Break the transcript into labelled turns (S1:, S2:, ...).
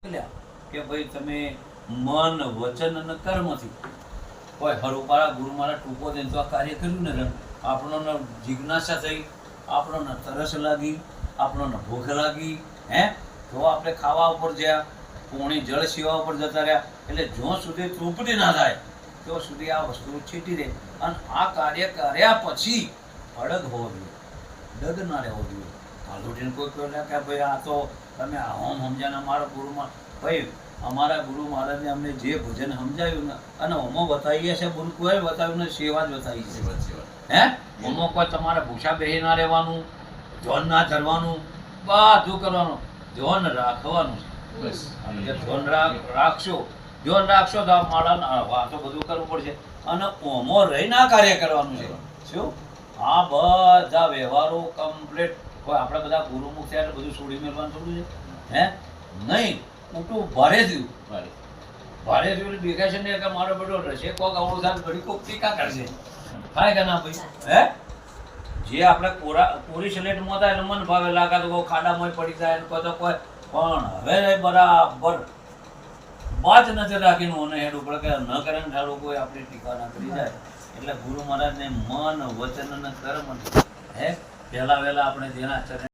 S1: કે ભાઈ તમે મન વચન અને કર્મથી કોઈ હરુપારા ગુરુ મારા ટૂંકો દઈને તો આ કાર્ય કર્યું ને આપણને જિજ્ઞાસા થઈ, આપણને તરસ લાગી, આપણને ભૂખ લાગી, તો આપણે ખાવા ઉપર જ્યાં પોણી જળ સેવા ઉપર જતા રહ્યા. એટલે જ્યાં સુધી તૃપ્તિ ના થાય ત્યાં સુધી આ વસ્તુ છીટી દે. અને આ કાર્ય કર્યા પછી અડગ હોવો જોઈએ, ડગ ના રહેવો જોઈએ. હાલુટીને કોઈ કહે કે ભાઈ આ તો તમે હોમ સમજાને અમારા ગુરુમાં ભાઈ અમારા ગુરુ મહારાજને અમને જે ભજન સમજાવ્યું ને અને હોમો બતાવીએ છે, ગુરુ કોઈ બતાવ્યું ને સેવા જ બતાવી છે. હોમો કોઈ તમારે ભૂસા બેહી ના રહેવાનું, ધ્યાન ના ધરવાનું, બધું કરવાનું, ધ્યાન રાખવાનું છે. ધ્યાન રાખશો તો મારા વાતો બધું કરવું પડશે. અને હોમો રહીને આ કાર્ય કરવાનું છે. શું આ બધા વ્યવહારો કમ્પ્લીટ કોઈ આપણે બધા ગુરુમુખ થયા બધું છોડી મેળવાનું થોડું છે નહીં. મોટું ભારે થયું, ભારે થયું એટલે દેખાય છે ને કે મારો બધો રશે કોક અવળું થાય ઘડી કોક ટીકા કરશે, થાય કે ના ભાઈ? જે આપણે કોરી સ્લેટમાં થાય એટલે મન ભાવે લાગે તો ખાડામાં પડી જાય તો કોઈ પણ હવે બરાબર બાજ નજર રાખીને ઓને હેડ ઉપર કે ન કરે ને હેડ કોઈ આપણી ટીકા ના કરી જાય. એટલે ગુરુ મહારાજને મન વચન અને કર્મ પહેલા વહેલા આપણે જેના